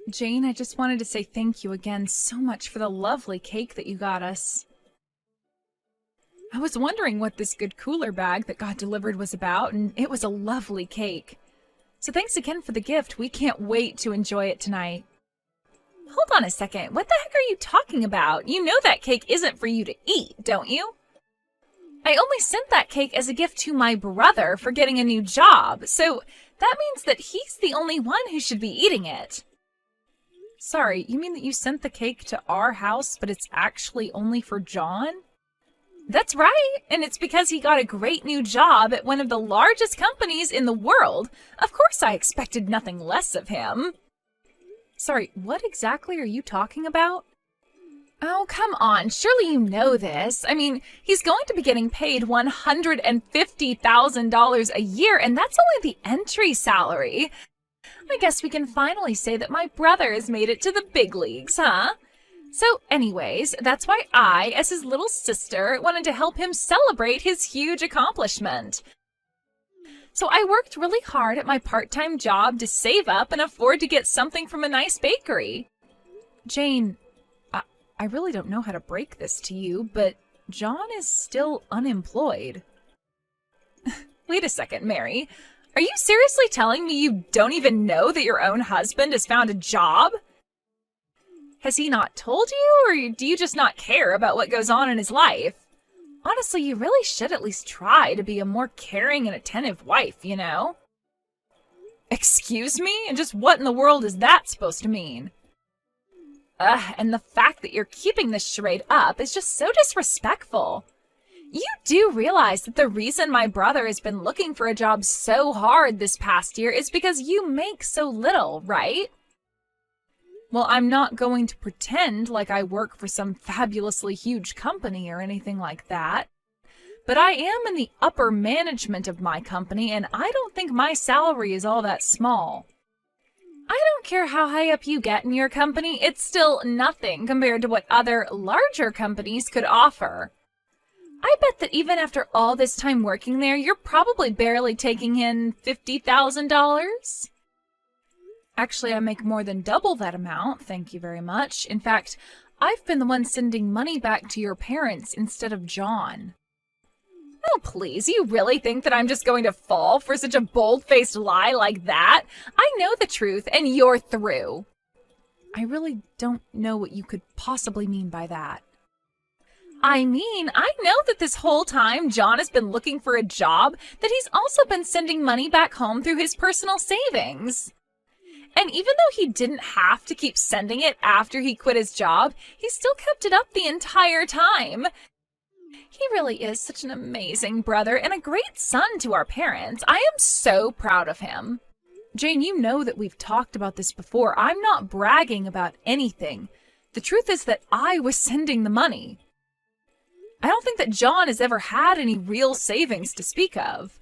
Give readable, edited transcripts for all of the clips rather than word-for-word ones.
Jane, I just wanted to say thank you again so much for the lovely cake that you got us. I was wondering what this good cooler bag that got delivered was about, and it was a lovely cake. So thanks again for the gift. We can't wait to enjoy it tonight. Hold on a second. What the heck are you talking about? You know that cake isn't for you to eat, don't you? I only sent that cake as a gift to my brother for getting a new job, so that means that he's the only one who should be eating it. Sorry, you mean that you sent the cake to our house, but it's actually only for John? That's right, and it's because he got a great new job at one of the largest companies in the world. Of course I expected nothing less of him. Sorry, what exactly are you talking about? Oh, come on, surely you know this. I mean, he's going to be getting paid $150,000 a year, and that's only the entry salary. I guess we can finally say that my brother has made it to the big leagues, huh? So anyways, that's why I, as his little sister, wanted to help him celebrate his huge accomplishment. So I worked really hard at my part-time job to save up and afford to get something from a nice bakery. Jane, I really don't know how to break this to you, but John is still unemployed. Wait a second, Mary. Are you seriously telling me you don't even know that your own husband has found a job? Has he not told you, or do you just not care about what goes on in his life? Honestly, you really should at least try to be a more caring and attentive wife, you know? Excuse me? And just what in the world is that supposed to mean? And the fact that you're keeping this charade up is just so disrespectful. You do realize that the reason my brother has been looking for a job so hard this past year is because you make so little, right? Well, I'm not going to pretend like I work for some fabulously huge company or anything like that. But I am in the upper management of my company, and I don't think my salary is all that small. I don't care how high up you get in your company, it's still nothing compared to what other larger companies could offer. I bet that even after all this time working there, you're probably barely taking in $50,000. Actually, I make more than double that amount, thank you very much. In fact, I've been the one sending money back to your parents instead of John. Oh, please, you really think that I'm just going to fall for such a bold-faced lie like that? I know the truth, and you're through. I really don't know what you could possibly mean by that. I mean, I know that this whole time John has been looking for a job, that he's also been sending money back home through his personal savings. And even though he didn't have to keep sending it after he quit his job, he still kept it up the entire time. He really is such an amazing brother and a great son to our parents. I am so proud of him. Jane, you know that we've talked about this before. I'm not bragging about anything. The truth is that I was sending the money. I don't think that John has ever had any real savings to speak of.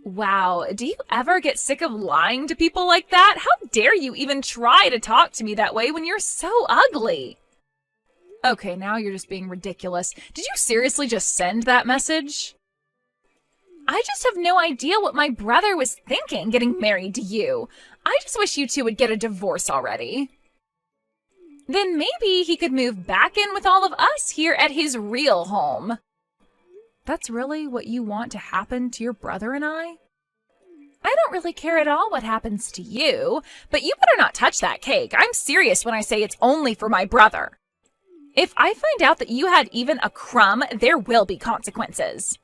Wow, do you ever get sick of lying to people like that? How dare you even try to talk to me that way when you're so ugly? Okay, now you're just being ridiculous. Did you seriously just send that message? I just have no idea what my brother was thinking getting married to you. I just wish you two would get a divorce already. Then maybe he could move back in with all of us here at his real home. That's really what you want to happen to your brother and I? I don't really care at all what happens to you, but you better not touch that cake. I'm serious when I say it's only for my brother. If I find out that you had even a crumb, there will be consequences.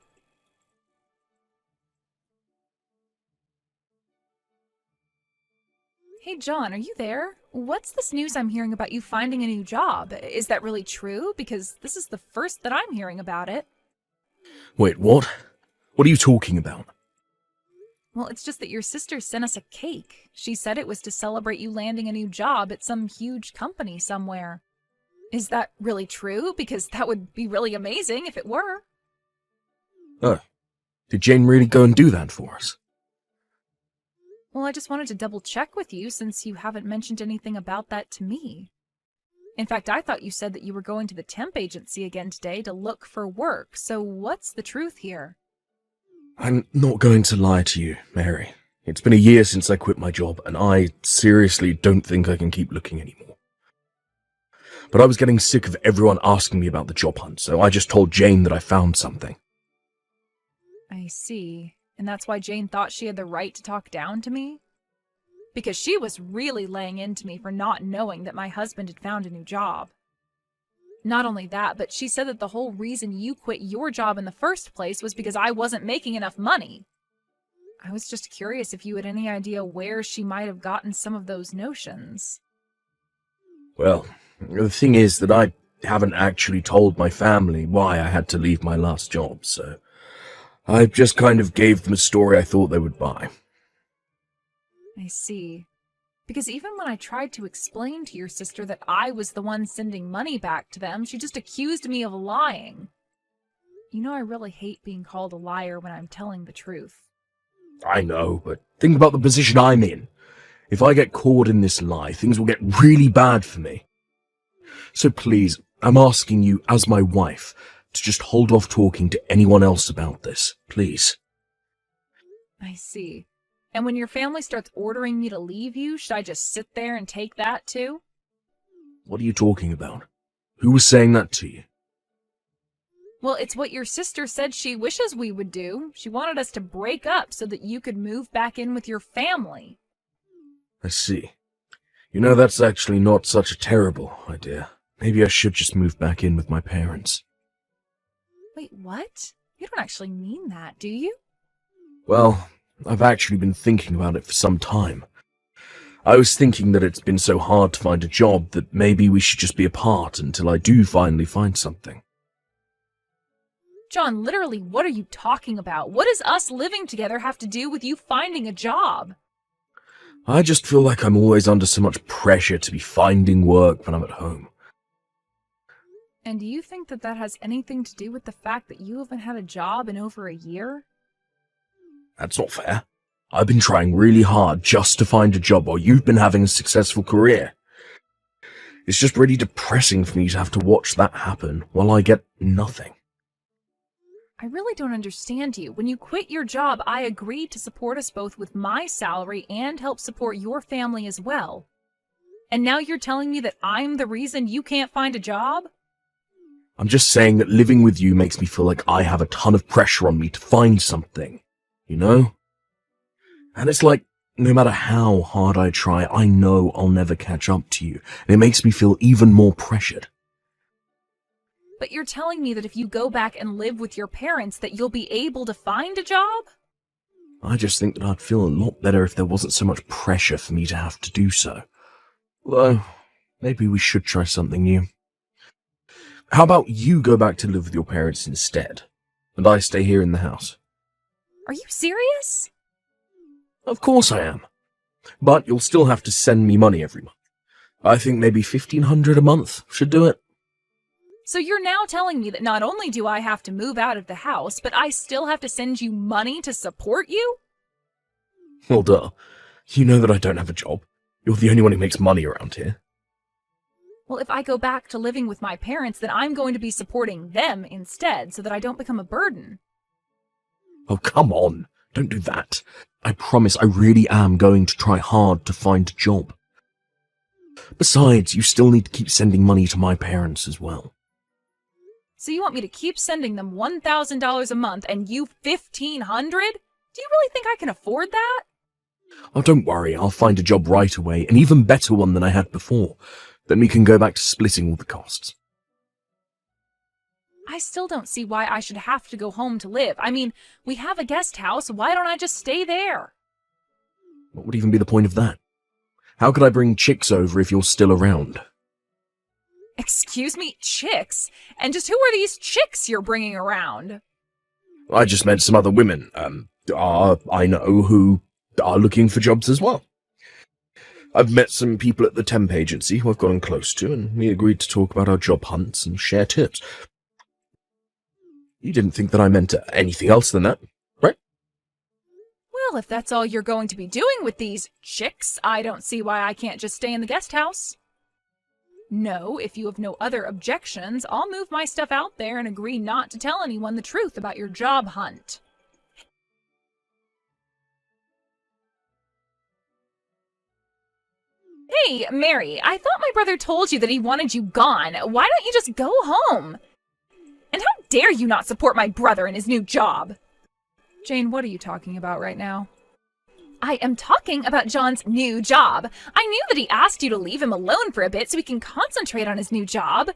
Hey, John, are you there? What's this news I'm hearing about you finding a new job? Is that really true? Because this is the first that I'm hearing about it. Wait, what? What are you talking about? Well, it's just that your sister sent us a cake. She said it was to celebrate you landing a new job at some huge company somewhere. Is that really true? Because that would be really amazing if it were. Oh, did Jane really go and do that for us? Well, I just wanted to double check with you since you haven't mentioned anything about that to me. In fact, I thought you said that you were going to the temp agency again today to look for work, so what's the truth here? I'm not going to lie to you, Mary. It's been a year since I quit my job, and I seriously don't think I can keep looking anymore. But I was getting sick of everyone asking me about the job hunt, so I just told Jane that I found something. I see. And that's why Jane thought she had the right to talk down to me? Because she was really laying into me for not knowing that my husband had found a new job. Not only that, but she said that the whole reason you quit your job in the first place was because I wasn't making enough money. I was just curious if you had any idea where she might have gotten some of those notions. Well, the thing is that I haven't actually told my family why I had to leave my last job, so I just kind of gave them a story I thought they would buy. I see. Because even when I tried to explain to your sister that I was the one sending money back to them, she just accused me of lying. You know, I really hate being called a liar when I'm telling the truth. I know, but think about the position I'm in. If I get caught in this lie, things will get really bad for me. So please, I'm asking you, as my wife, to just hold off talking to anyone else about this, please. I see. And when your family starts ordering me to leave you, should I just sit there and take that too? What are you talking about? Who was saying that to you? Well, it's what your sister said she wishes we would do. She wanted us to break up so that you could move back in with your family. I see. You know, that's actually not such a terrible idea. Maybe I should just move back in with my parents. Wait, what? You don't actually mean that, do you? Well, I've actually been thinking about it for some time. I was thinking that it's been so hard to find a job that maybe we should just be apart until I do finally find something. John, literally, what are you talking about? What does us living together have to do with you finding a job? I just feel like I'm always under so much pressure to be finding work when I'm at home. And do you think that that has anything to do with the fact that you haven't had a job in over a year? That's not fair. I've been trying really hard just to find a job while you've been having a successful career. It's just really depressing for me to have to watch that happen while I get nothing. I really don't understand you. When you quit your job, I agreed to support us both with my salary and help support your family as well. And now you're telling me that I'm the reason you can't find a job? I'm just saying that living with you makes me feel like I have a ton of pressure on me to find something, you know? And it's like, no matter how hard I try, I know I'll never catch up to you, and it makes me feel even more pressured. But you're telling me that if you go back and live with your parents that you'll be able to find a job? I just think that I'd feel a lot better if there wasn't so much pressure for me to have to do so. Although, maybe we should try something new. How about you go back to live with your parents instead, and I stay here in the house? Are you serious? Of course I am. But you'll still have to send me money every month. I think maybe $1,500 a month should do it. So you're now telling me that not only do I have to move out of the house, but I still have to send you money to support you? Well, duh. You know that I don't have a job. You're the only one who makes money around here. Well, if I go back to living with my parents, then I'm going to be supporting them instead so that I don't become a burden. Oh, come on. Don't do that. I promise I really am going to try hard to find a job. Besides, you still need to keep sending money to my parents as well. So you want me to keep sending them $1,000 a month and you $1,500? Do you really think I can afford that? Oh, don't worry. I'll find a job right away, an even better one than I had before. Then we can go back to splitting all the costs. I still don't see why I should have to go home to live. I mean, we have a guest house. Why don't I just stay there? What would even be the point of that? How could I bring chicks over if you're still around? Excuse me, chicks? And just who are these chicks you're bringing around? I just met some other women, I know who are looking for jobs as well. I've met some people at the temp agency who I've gotten close to, and we agreed to talk about our job hunts and share tips. You didn't think that I meant anything else than that, right? Well, if that's all you're going to be doing with these chicks, I don't see why I can't just stay in the guest house. No, if you have no other objections, I'll move my stuff out there and agree not to tell anyone the truth about your job hunt. Hey, Mary, I thought my brother told you that he wanted you gone. Why don't you just go home? And how dare you not support my brother in his new job? Jane, what are you talking about right now? I am talking about John's new job. I knew that he asked you to leave him alone for a bit so he can concentrate on his new job.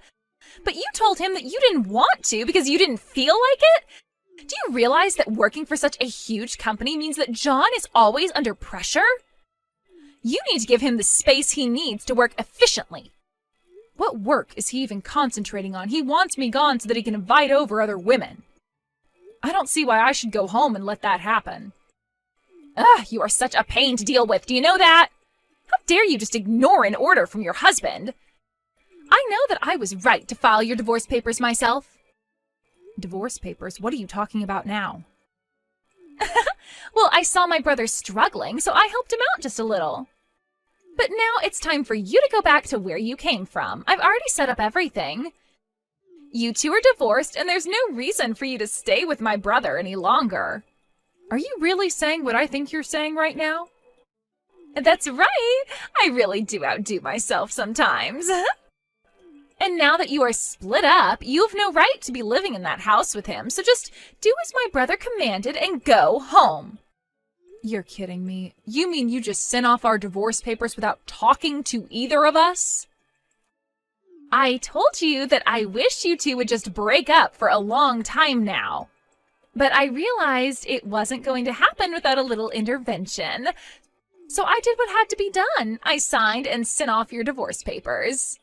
But you told him that you didn't want to because you didn't feel like it? Do you realize that working for such a huge company means that John is always under pressure? You need to give him the space he needs to work efficiently. What work is he even concentrating on? He wants me gone so that he can invite over other women. I don't see why I should go home and let that happen. Ugh, you are such a pain to deal with, do you know that? How dare you just ignore an order from your husband? I know that I was right to file your divorce papers myself. Divorce papers? What are you talking about now? Well, I saw my brother struggling, so I helped him out just a little. But now it's time for you to go back to where you came from. I've already set up everything. You two are divorced, and there's no reason for you to stay with my brother any longer. Are you really saying what I think you're saying right now? That's right. I really do outdo myself sometimes. And now that you are split up, you have no right to be living in that house with him, so just do as my brother commanded and go home. You're kidding me. You mean you just sent off our divorce papers without talking to either of us? I told you that I wish you two would just break up for a long time now. But I realized it wasn't going to happen without a little intervention. So I did what had to be done. I signed and sent off your divorce papers.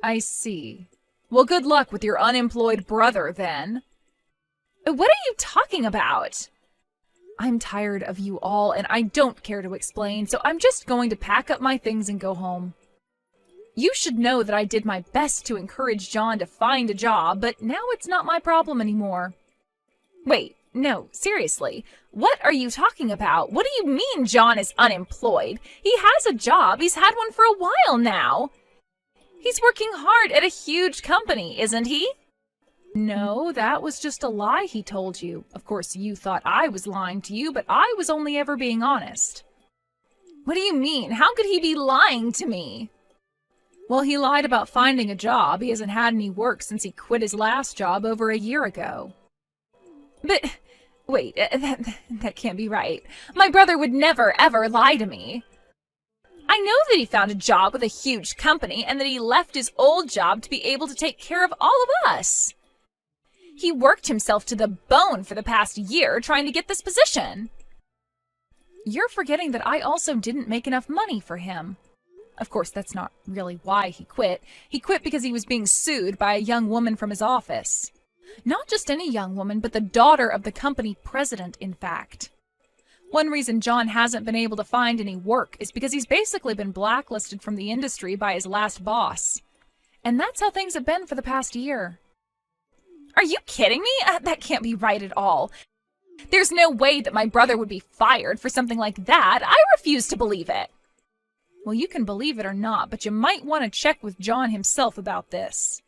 I see. Well, good luck with your unemployed brother, then. What are you talking about? I'm tired of you all, and I don't care to explain, so I'm just going to pack up my things and go home. You should know that I did my best to encourage John to find a job, but now it's not my problem anymore. Wait, no, seriously. What are you talking about? What do you mean John is unemployed? He has a job. He's had one for a while now. He's working hard at a huge company, isn't he? No, that was just a lie he told you. Of course, you thought I was lying to you, but I was only ever being honest. What do you mean? How could he be lying to me? Well, he lied about finding a job. He hasn't had any work since he quit his last job over a year ago. But, wait, that can't be right. My brother would never, ever lie to me. I know that he found a job with a huge company and that he left his old job to be able to take care of all of us. He worked himself to the bone for the past year trying to get this position. You're forgetting that I also didn't make enough money for him. Of course, that's not really why he quit. He quit because he was being sued by a young woman from his office. Not just any young woman, but the daughter of the company president, in fact. One reason John hasn't been able to find any work is because he's basically been blacklisted from the industry by his last boss. And that's how things have been for the past year. Are you kidding me? That can't be right at all. There's no way that my brother would be fired for something like that. I refuse to believe it. Well, you can believe it or not, but you might want to check with John himself about this.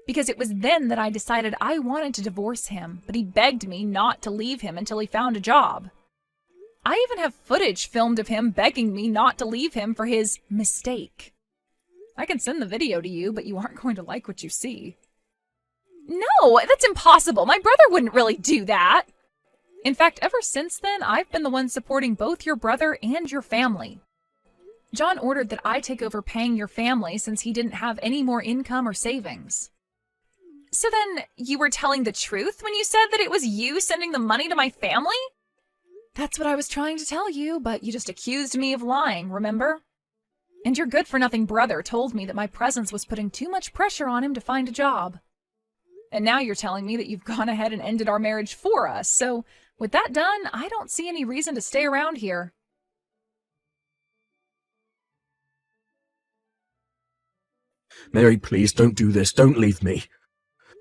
Because it was then that I decided I wanted to divorce him, but he begged me not to leave him until he found a job. I even have footage filmed of him begging me not to leave him for his mistake. I can send the video to you, but you aren't going to like what you see. No, that's impossible. My brother wouldn't really do that. In fact, ever since then, I've been the one supporting both your brother and your family. John ordered that I take over paying your family since he didn't have any more income or savings. So then, you were telling the truth when you said that it was you sending the money to my family? That's what I was trying to tell you, but you just accused me of lying, remember? And your good-for-nothing brother told me that my presence was putting too much pressure on him to find a job. And now you're telling me that you've gone ahead and ended our marriage for us, so with that done, I don't see any reason to stay around here. Mary, please, don't do this. Don't leave me.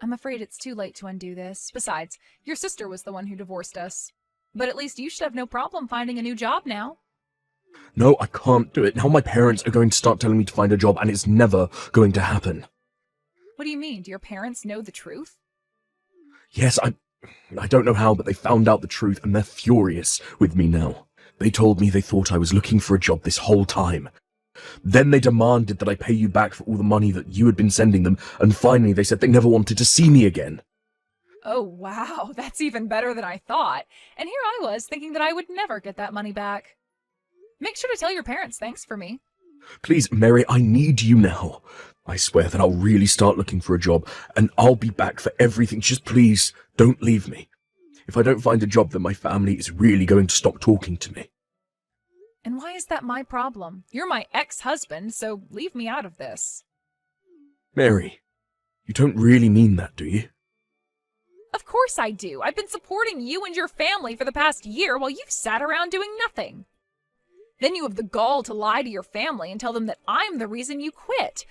I'm afraid it's too late to undo this. Besides, your sister was the one who divorced us. But at least you should have no problem finding a new job now. No, I can't do it. Now my parents are going to start telling me to find a job, and it's never going to happen. What do you mean? Do your parents know the truth? Yes, I don't know how, but they found out the truth, and they're furious with me now. They told me they thought I was looking for a job this whole time, Then they demanded that I pay you back for all the money that you had been sending them, and finally they said they never wanted to see me again. Oh, wow, that's even better than I thought. And here I was thinking that I would never get that money back. Make sure to tell your parents thanks for me. Please, Mary, I need you now. I swear that I'll really start looking for a job, and I'll be back for everything. Just please, don't leave me. If I don't find a job, then my family is really going to stop talking to me. And why is that my problem? You're my ex-husband, so leave me out of this. Mary, you don't really mean that, do you? Of course I do. I've been supporting you and your family for the past year while you've sat around doing nothing. Then you have the gall to lie to your family and tell them that I'm the reason you quit.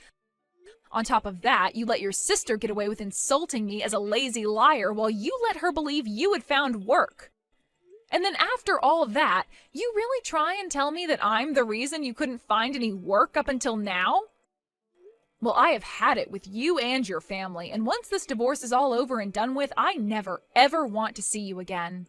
On top of that, you let your sister get away with insulting me as a lazy liar while you let her believe you had found work. And then after all of that, you really try and tell me that I'm the reason you couldn't find any work up until now? Well, I have had it with you and your family, and once this divorce is all over and done with, I never, ever want to see you again.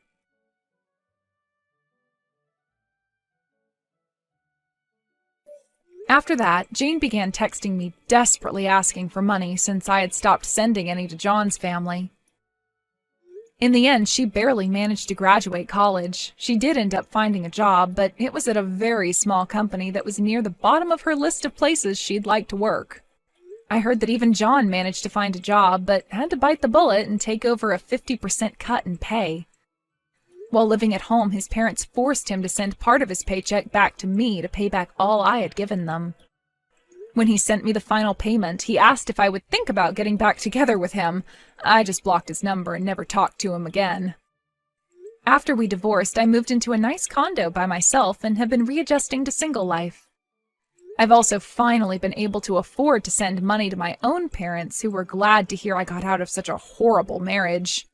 After that, Jane began texting me, desperately asking for money since I had stopped sending any to John's family. In the end, she barely managed to graduate college. She did end up finding a job, but it was at a very small company that was near the bottom of her list of places she'd like to work. I heard that even John managed to find a job, but had to bite the bullet and take over a 50% cut in pay. While living at home, his parents forced him to send part of his paycheck back to me to pay back all I had given them. When he sent me the final payment, he asked if I would think about getting back together with him. I just blocked his number and never talked to him again. After we divorced, I moved into a nice condo by myself and have been readjusting to single life. I've also finally been able to afford to send money to my own parents, who were glad to hear I got out of such a horrible marriage.